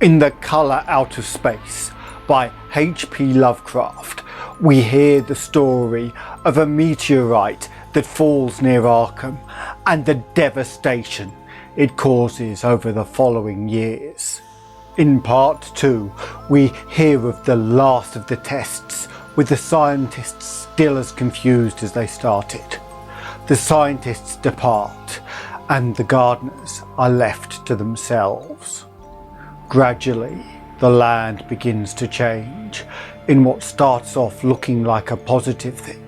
In The Colour Out of Space by H.P. Lovecraft, we hear the story of a meteorite that falls near Arkham and the devastation it causes over the following years. In part 2, we hear of the last of the tests, with the scientists still as confused as they started. The scientists depart, and the Gardners are left to themselves. Gradually, the land begins to change in what starts off looking like a positive thing,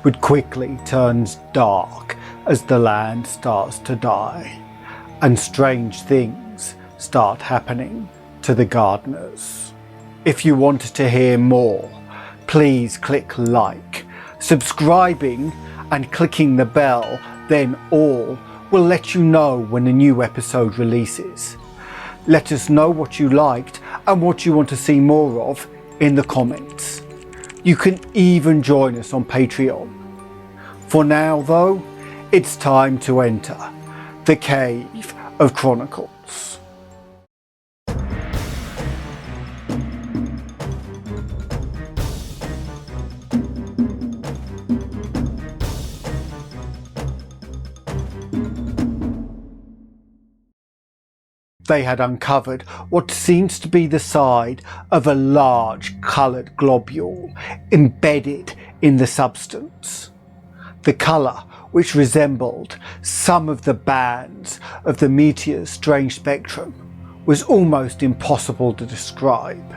but quickly turns dark as the land starts to die, and strange things start happening to the Gardners. If you want to hear more, please click like, subscribing and clicking the bell, then all will let you know when a new episode releases. Let us know what you liked and what you want to see more of in the comments. You can even join us on Patreon. For now though, it's time to enter the Cave of Chronicles. They had uncovered what seems to be the side of a large coloured globule embedded in the substance. The colour, which resembled some of the bands of the Meteor's strange spectrum, was almost impossible to describe,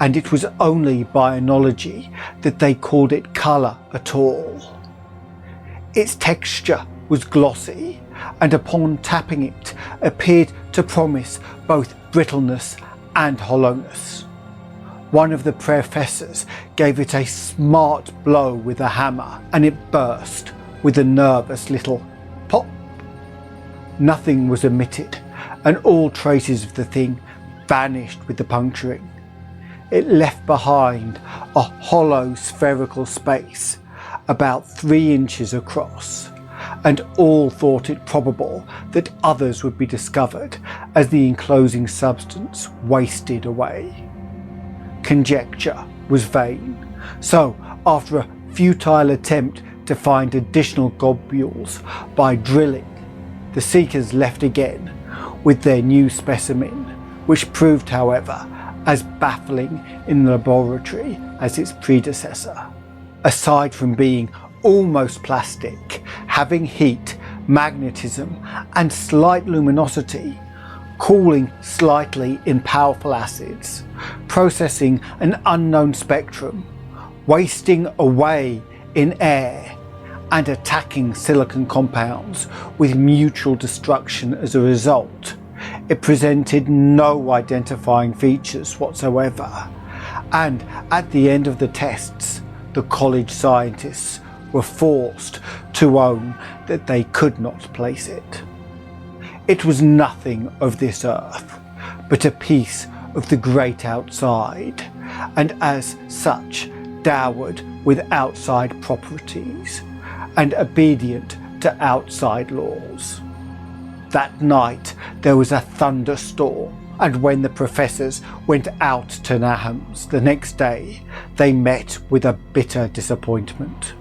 and it was only by analogy that they called it colour at all. Its texture was glossy, and upon tapping it appeared to promise both brittleness and hollowness. One of the professors gave it a smart blow with a hammer, and it burst with a nervous little pop. Nothing was emitted, and all traces of the thing vanished with the puncturing. It left behind a hollow spherical space about 3 inches across, and all thought it probable that others would be discovered as the enclosing substance wasted away. Conjecture was vain, so after a futile attempt to find additional globules by drilling, the seekers left again with their new specimen, which proved, however, as baffling in the laboratory as its predecessor. Aside from being almost plastic, having heat, magnetism and slight luminosity, cooling slightly in powerful acids, processing an unknown spectrum, wasting away in air, and attacking silicon compounds with mutual destruction as a result, it presented no identifying features whatsoever, and at the end of the tests, the college scientists were forced to own that they could not place it. It was nothing of this earth, but a piece of the great outside, and as such dowered with outside properties, and obedient to outside laws. That night there was a thunderstorm, and when the professors went out to Nahum's the next day, they met with a bitter disappointment.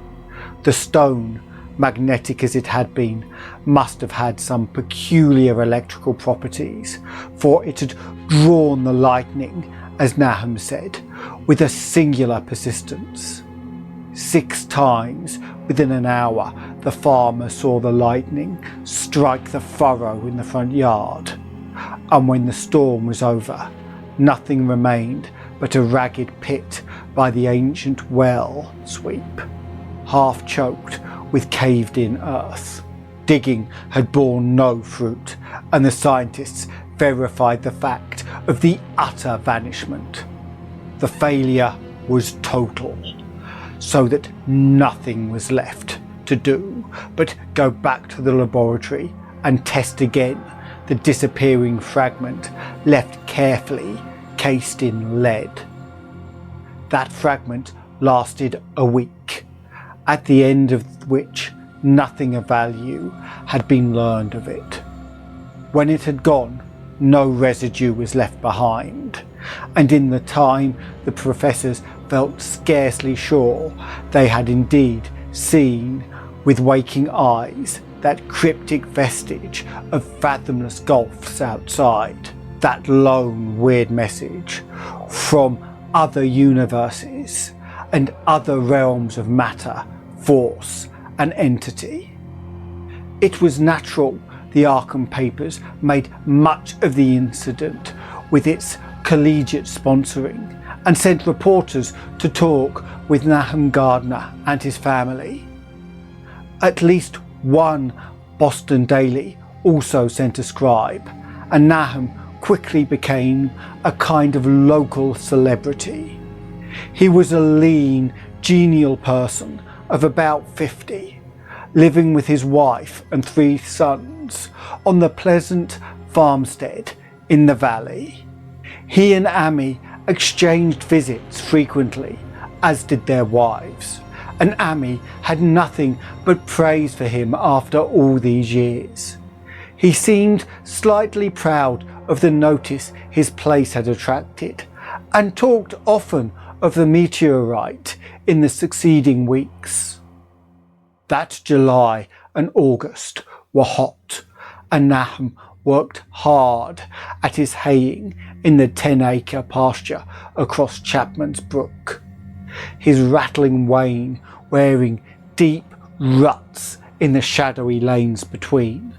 The stone, magnetic as it had been, must have had some peculiar electrical properties, for it had drawn the lightning, as Nahum said, with a singular persistence. 6 times within an hour the farmer saw the lightning strike the furrow in the front yard, and when the storm was over, nothing remained but a ragged pit by the ancient well sweep, half choked with caved-in earth. Digging had borne no fruit, and the scientists verified the fact of the utter vanishment. The failure was total, so that nothing was left to do but go back to the laboratory and test again the disappearing fragment left carefully cased in lead. That fragment lasted a week, at the end of which nothing of value had been learned of it. When it had gone, no residue was left behind, and in the time the professors felt scarcely sure they had indeed seen with waking eyes that cryptic vestige of fathomless gulfs outside, that lone weird message from other universes and other realms of matter, force and entity. It was natural the Arkham papers made much of the incident with its collegiate sponsoring and sent reporters to talk with Nahum Gardner and his family. At least one Boston daily also sent a scribe, and Nahum quickly became a kind of local celebrity. He was a lean, genial person of about 50, living with his wife and 3 sons on the pleasant farmstead in the valley. He and Amy exchanged visits frequently, as did their wives, and Amy had nothing but praise for him after all these years. He seemed slightly proud of the notice his place had attracted, and talked often of the meteorite in the succeeding weeks. That July and August were hot, and Nahum worked hard at his haying in the 10-acre pasture across Chapman's Brook, his rattling wain wearing deep ruts in the shadowy lanes between.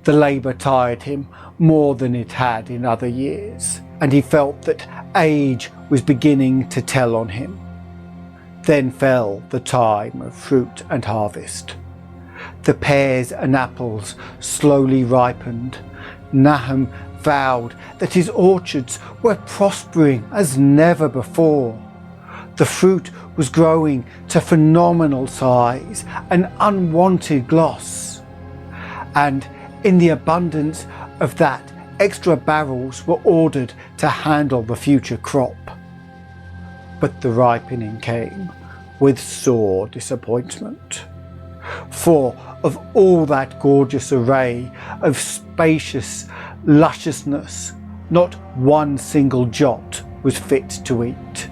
The labour tired him more than it had in other years, and he felt that age was beginning to tell on him. Then fell the time of fruit and harvest. The pears and apples slowly ripened. Nahum vowed that his orchards were prospering as never before. The fruit was growing to phenomenal size and unwanted gloss, and in the abundance of that, extra barrels were ordered to handle the future crop. But the ripening came with sore disappointment. For of all that gorgeous array of spacious lusciousness, not one single jot was fit to eat.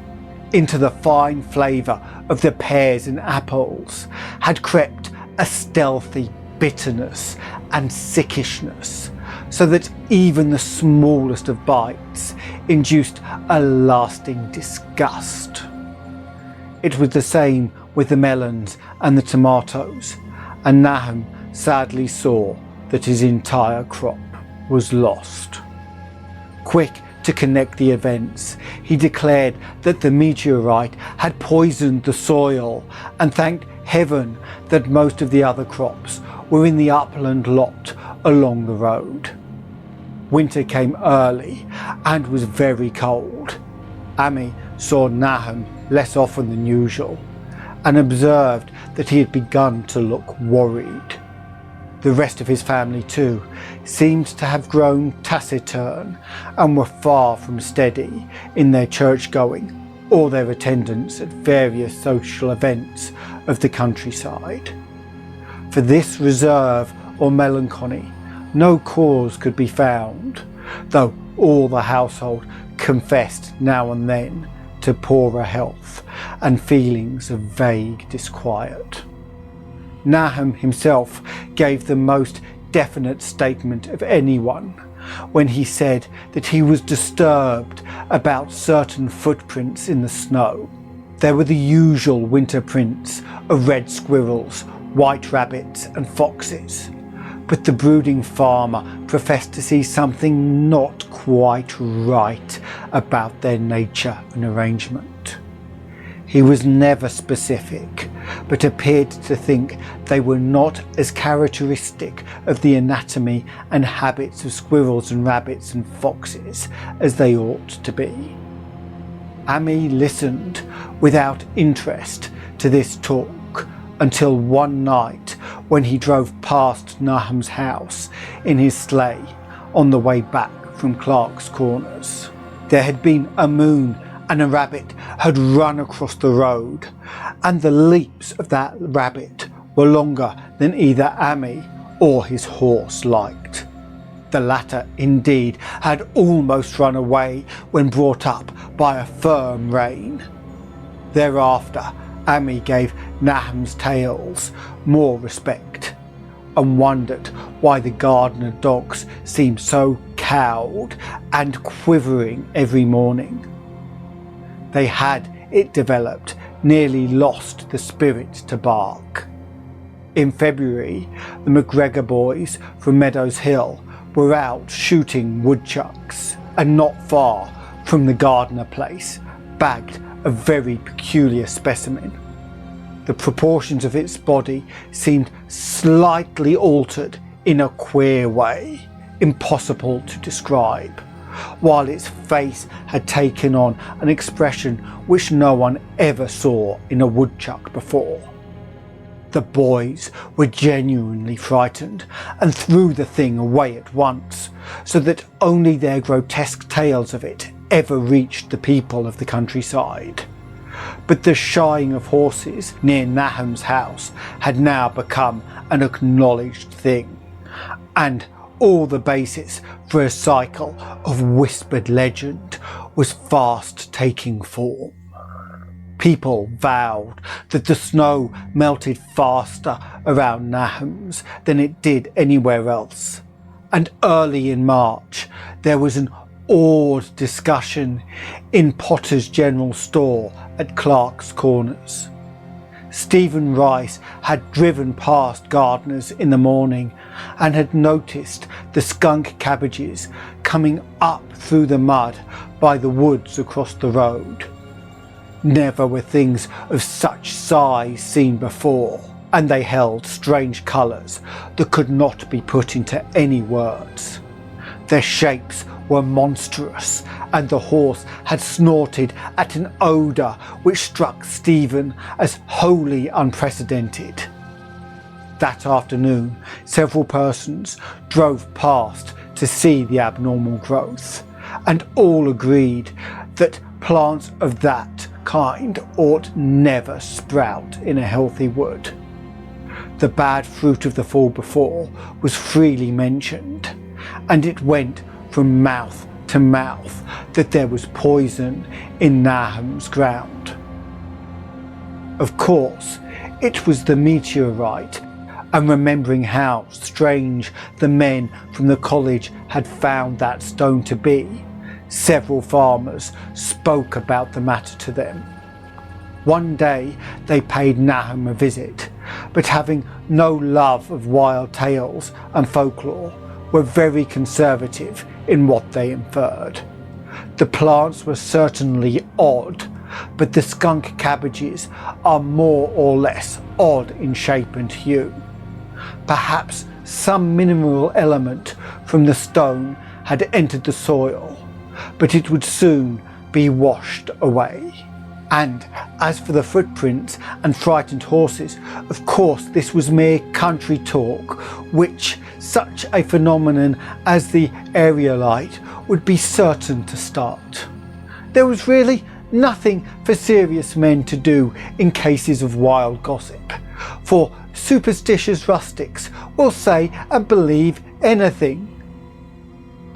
Into the fine flavour of the pears and apples had crept a stealthy bitterness and sickishness, so that even the smallest of bites induced a lasting disgust. It was the same with the melons and the tomatoes, and Nahum sadly saw that his entire crop was lost. Quick to connect the events, he declared that the meteorite had poisoned the soil and thanked heaven that most of the other crops were in the upland lot along the road. Winter came early and was very cold. Amy saw Nahum less often than usual and observed that he had begun to look worried. The rest of his family too seemed to have grown taciturn and were far from steady in their church-going or their attendance at various social events of the countryside. For this reserve or melancholy no cause could be found, though all the household confessed now and then to poorer health and feelings of vague disquiet. Nahum himself gave the most definite statement of anyone when he said that he was disturbed about certain footprints in the snow. There were the usual winter prints of red squirrels, white rabbits and foxes, but the brooding farmer professed to see something not quite right about their nature and arrangement. He was never specific, but appeared to think they were not as characteristic of the anatomy and habits of squirrels and rabbits and foxes as they ought to be. Amy listened without interest to this talk until one night when he drove past Nahum's house in his sleigh on the way back from Clark's Corners. There had been a moon and a rabbit had run across the road, and the leaps of that rabbit were longer than either Amy or his horse liked. The latter, indeed, had almost run away when brought up by a firm rein. Thereafter, Amy gave Nahum's tales more respect and wondered why the Gardner dogs seemed so cowed and quivering every morning. They had, it developed, nearly lost the spirit to bark. In February, the McGregor boys from Meadows Hill were out shooting woodchucks, and not far from the Gardner place bagged a very peculiar specimen. The proportions of its body seemed slightly altered in a queer way, impossible to describe, while its face had taken on an expression which no one ever saw in a woodchuck before. The boys were genuinely frightened and threw the thing away at once, so that only their grotesque tales of it ever reached the people of the countryside. But the shying of horses near Nahum's house had now become an acknowledged thing, and all the basis for a cycle of whispered legend was fast taking form. People vowed that the snow melted faster around Nahum's than it did anywhere else, and early in March there was an awed discussion in Potter's General Store at Clark's Corners. Stephen Rice had driven past Gardner's in the morning and had noticed the skunk cabbages coming up through the mud by the woods across the road. Never were things of such size seen before, and they held strange colours that could not be put into any words. Their shapes were monstrous, and the horse had snorted at an odour which struck Stephen as wholly unprecedented. That afternoon, several persons drove past to see the abnormal growth, and all agreed that plants of that kind ought never sprout in a healthy wood. The bad fruit of the fall before was freely mentioned, and it went from mouth to mouth that there was poison in Nahum's ground. Of course, it was the meteorite, and remembering how strange the men from the college had found that stone to be, several farmers spoke about the matter to them. One day they paid Nahum a visit, but having no love of wild tales and folklore, were very conservative in what they inferred. The plants were certainly odd, but the skunk cabbages are more or less odd in shape and hue. Perhaps some mineral element from the stone had entered the soil, but it would soon be washed away. And as for the footprints and frightened horses, of course this was mere country talk, which such a phenomenon as the aerialite would be certain to start. There was really nothing for serious men to do in cases of wild gossip, for superstitious rustics will say and believe anything.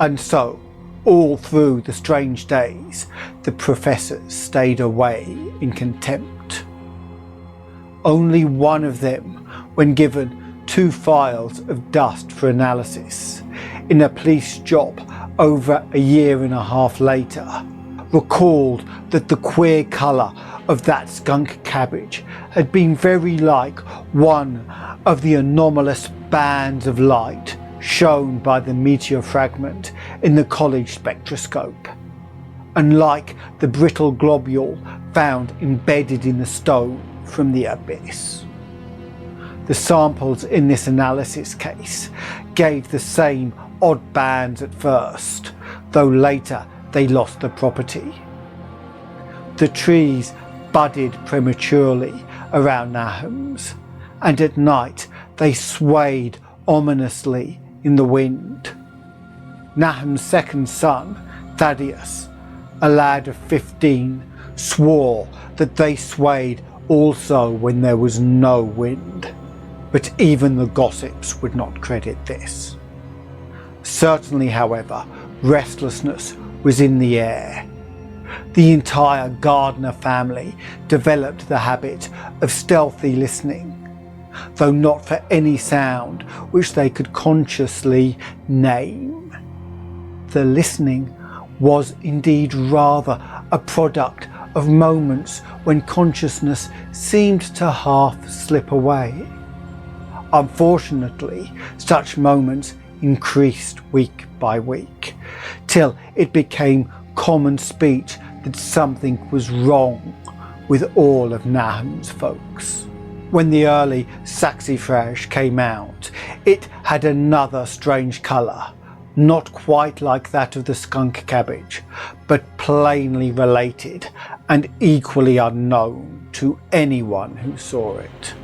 And so, all through the strange days, the professors stayed away in contempt. Only one of them, when given 2 files of dust for analysis, in a police job over a year and a half later, recalled that the queer colour of that skunk cabbage had been very like one of the anomalous bands of light shown by the Meteor fragment in the college spectroscope, and like the brittle globule found embedded in the stone from the abyss. The samples in this analysis case gave the same odd bands at first, though later they lost the property. The trees budded prematurely around Nahum's, and at night they swayed ominously in the wind. Nahum's second son, Thaddeus, a lad of 15, swore that they swayed also when there was no wind, but even the gossips would not credit this. Certainly, however, restlessness was in the air. The entire Gardner family developed the habit of stealthy listening, though not for any sound which they could consciously name. The listening was indeed rather a product of moments when consciousness seemed to half slip away. Unfortunately, such moments increased week by week, till it became common speech that something was wrong with all of Nahum's folks. When the early saxifrage came out, it had another strange colour, not quite like that of the skunk cabbage, but plainly related and equally unknown to anyone who saw it.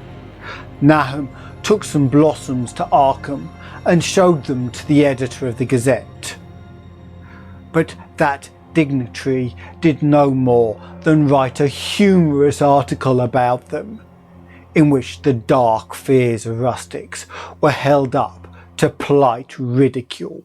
Nahum took some blossoms to Arkham and showed them to the editor of the Gazette. But that dignitary did no more than write a humorous article about them, in which the dark fears of rustics were held up to polite ridicule.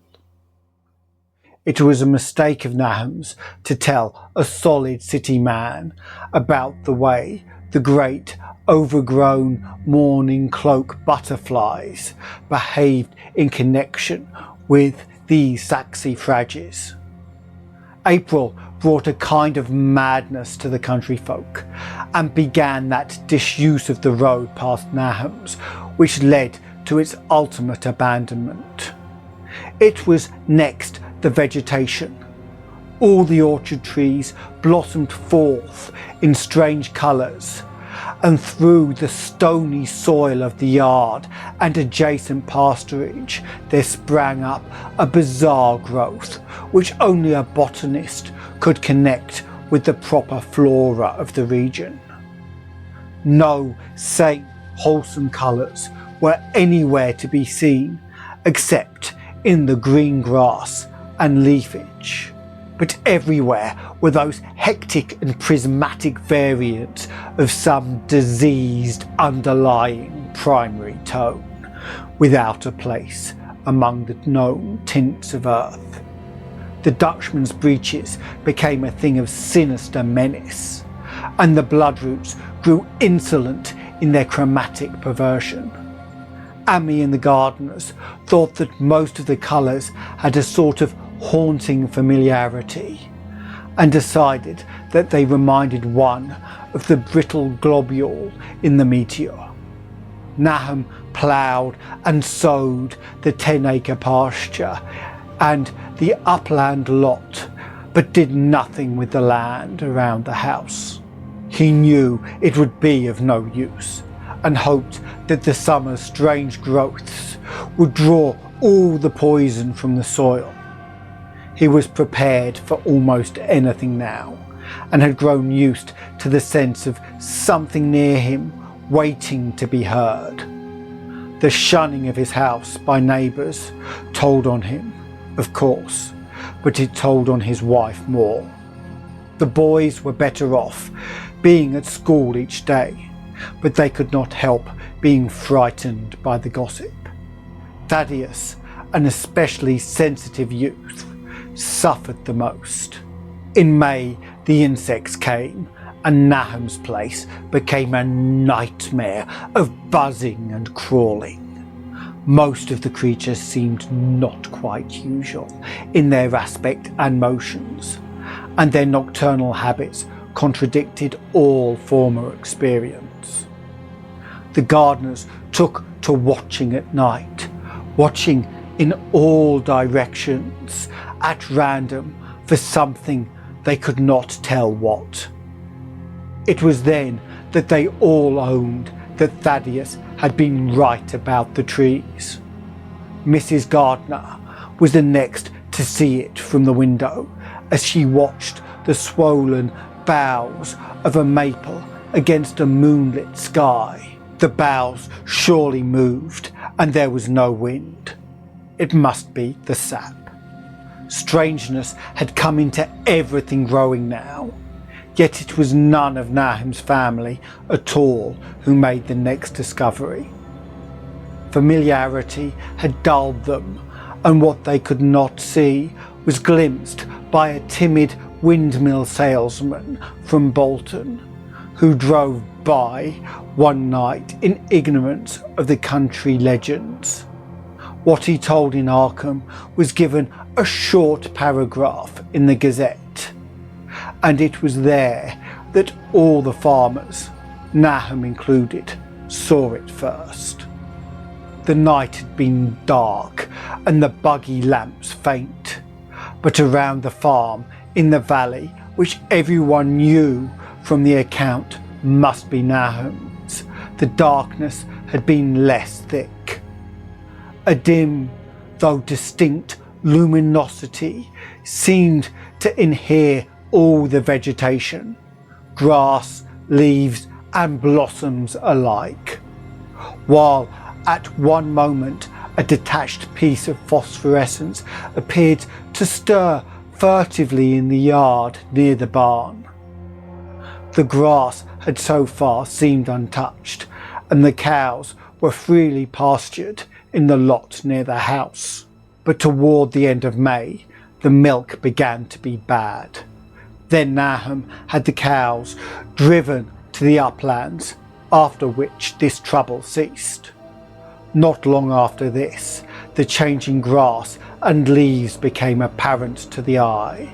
It was a mistake of Nahum's to tell a solid city man about the way the great overgrown mourning cloak butterflies behaved in connection with these saxifrages. April brought a kind of madness to the country folk, and began that disuse of the road past Nahum's which led to its ultimate abandonment. It was next the vegetation. All the orchard trees blossomed forth in strange colours, and through the stony soil of the yard and adjacent pasturage there sprang up a bizarre growth which only a botanist could connect with the proper flora of the region. No sane, wholesome colours were anywhere to be seen except in the green grass and leafage, but everywhere were those hectic and prismatic variants of some diseased underlying primary tone, without a place among the known tints of earth. The Dutchman's breeches became a thing of sinister menace, and the bloodroots grew insolent in their chromatic perversion. Amy and the gardeners thought that most of the colours had a sort of haunting familiarity, and decided that they reminded one of the brittle globule in the Meteor. Nahum ploughed and sowed the 10-acre pasture and the upland lot, but did nothing with the land around the house. He knew it would be of no use, and hoped that the summer's strange growths would draw all the poison from the soil. He was prepared for almost anything now, and had grown used to the sense of something near him waiting to be heard. The shunning of his house by neighbours told on him, of course, but it told on his wife more. The boys were better off being at school each day, but they could not help being frightened by the gossip. Thaddeus, an especially sensitive youth, suffered the most. In May, the insects came, and Nahum's place became a nightmare of buzzing and crawling. Most of the creatures seemed not quite usual in their aspect and motions, and their nocturnal habits contradicted all former experience. The gardeners took to watching at night, watching in all directions, at random, for something they could not tell what. It was then that they all owned that Thaddeus had been right about the trees. Mrs. Gardner was the next to see it from the window as she watched the swollen boughs of a maple against a moonlit sky. The boughs surely moved, and there was no wind. It must be the sap. Strangeness had come into everything growing now, yet it was none of Nahum's family at all who made the next discovery. Familiarity had dulled them, and what they could not see was glimpsed by a timid windmill salesman from Bolton, who drove by one night in ignorance of the country legends. What he told in Arkham was given a short paragraph in the Gazette, and it was there that all the farmers, Nahum included, saw it first. The night had been dark and the buggy lamps faint, but around the farm in the valley, which everyone knew from the account must be Nahum's, the darkness had been less thick. A dim, though distinct, luminosity seemed to inhere all the vegetation, grass, leaves and blossoms alike, while at one moment a detached piece of phosphorescence appeared to stir furtively in the yard near the barn. The grass had so far seemed untouched, and the cows were freely pastured in the lot near the house. But toward the end of May, the milk began to be bad. Then Nahum had the cows driven to the uplands, after which this trouble ceased. Not long after this, the changing grass and leaves became apparent to the eye.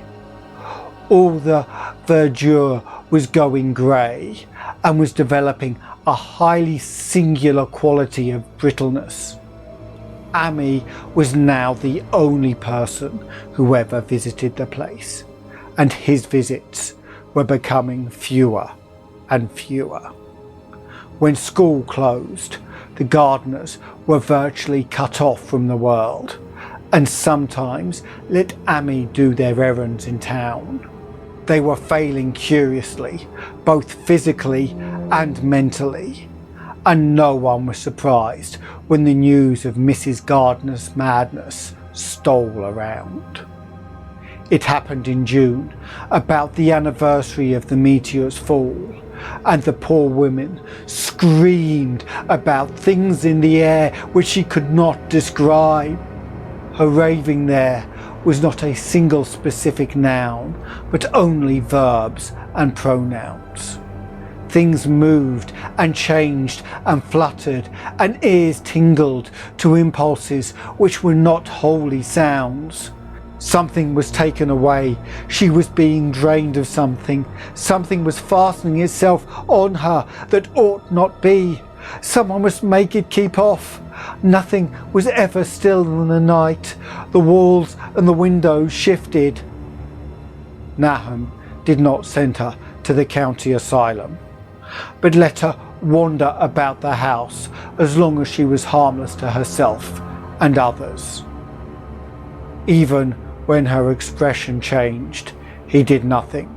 All the verdure was going grey and was developing a highly singular quality of brittleness. Amy was now the only person who ever visited the place, and his visits were becoming fewer and fewer. When school closed, the Gardners were virtually cut off from the world, and sometimes let Amy do their errands in town. They were failing curiously, both physically and mentally, and no one was surprised when the news of Mrs. Gardner's madness stole around. It happened in June, about the anniversary of the Meteor's fall, and the poor woman screamed about things in the air which she could not describe. Her raving there was not a single specific noun, but only verbs and pronouns. Things moved and changed and fluttered, and ears tingled to impulses which were not wholly sounds. Something was taken away. She was being drained of something. Something was fastening itself on her that ought not be. Someone must make it keep off. Nothing was ever still in the night. The walls and the windows shifted. Nahum did not send her to the county asylum, but let her wander about the house as long as she was harmless to herself and others. Even when her expression changed, he did nothing.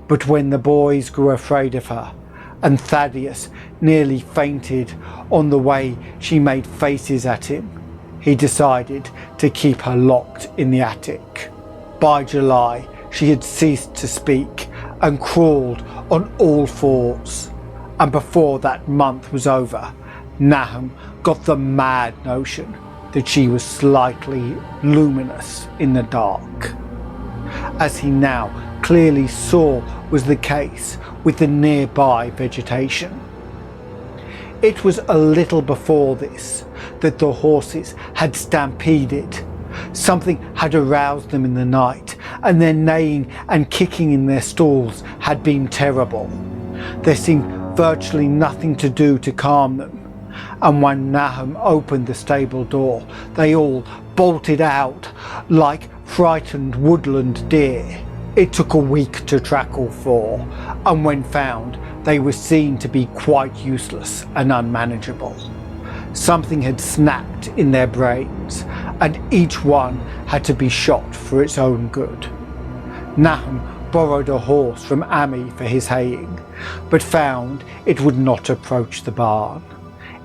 But when the boys grew afraid of her, and Thaddeus nearly fainted on the way she made faces at him, he decided to keep her locked in the attic. By July, she had ceased to speak and crawled on all fours, and before that month was over, Nahum got the mad notion that she was slightly luminous in the dark, as he now clearly saw was the case with the nearby vegetation. It was a little before this that the horses had stampeded. Something had aroused them in the night, and their neighing and kicking in their stalls had been terrible. There seemed virtually nothing to do to calm them, and when Nahum opened the stable door, they all bolted out like frightened woodland deer. It took a week to track all four, and when found, they were seen to be quite useless and unmanageable. Something had snapped in their brains, and each one had to be shot for its own good. Nahum borrowed a horse from Amy for his haying, but found it would not approach the barn.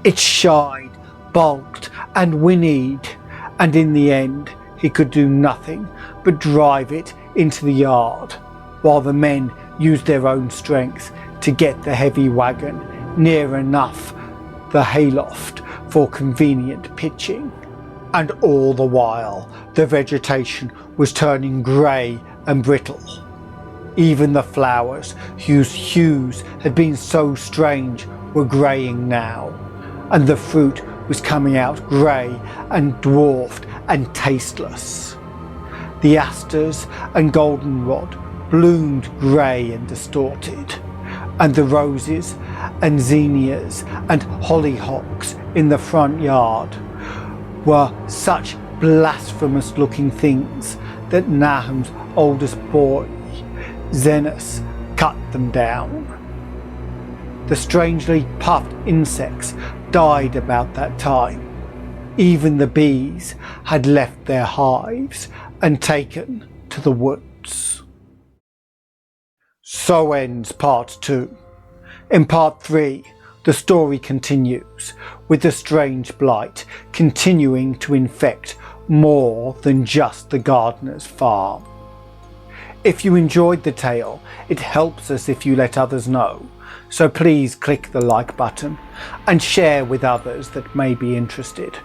It shied, balked and whinnied, and in the end he could do nothing but drive it into the yard, while the men used their own strength to get the heavy wagon near enough the hayloft for convenient pitching. and all the while the vegetation was turning grey and brittle. Even the flowers, whose hues had been so strange, were greying now, and the fruit was coming out grey and dwarfed and tasteless. The asters and goldenrod bloomed grey and distorted, and the roses and zinnias and hollyhocks in the front yard were such blasphemous looking things that Nahum's oldest boy, Zenos, cut them down. The strangely puffed insects died about that time. Even the bees had left their hives and taken to the woods. So ends part 2. In part 3, the story continues, with the strange blight continuing to infect more than just the Gardner's farm. If you enjoyed the tale, it helps us if you let others know, so please click the like button and share with others that may be interested.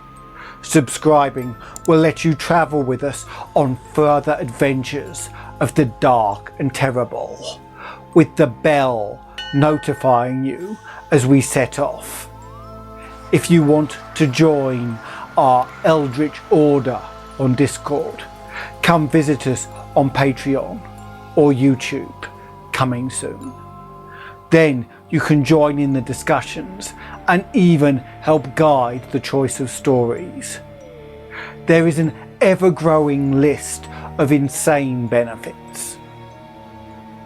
Subscribing will let you travel with us on further adventures of the dark and terrible, with the bell notifying you as we set off. If you want to join our Eldritch Order on Discord, come visit us on Patreon or YouTube, coming soon. Then you can join in the discussions and even help guide the choice of stories. There is an ever-growing list of insane benefits.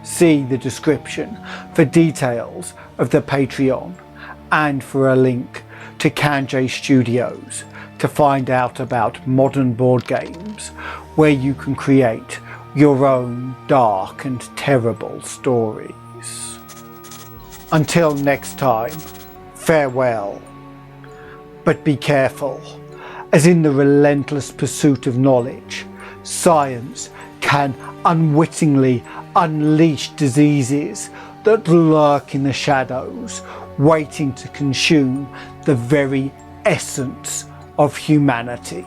See the description for details of the Patreon and for a link to Canje Studios to find out about modern board games where you can create your own dark and terrible stories. Until next time, farewell. But be careful, as in the relentless pursuit of knowledge, science can unwittingly unleash diseases that lurk in the shadows, waiting to consume the very essence of humanity.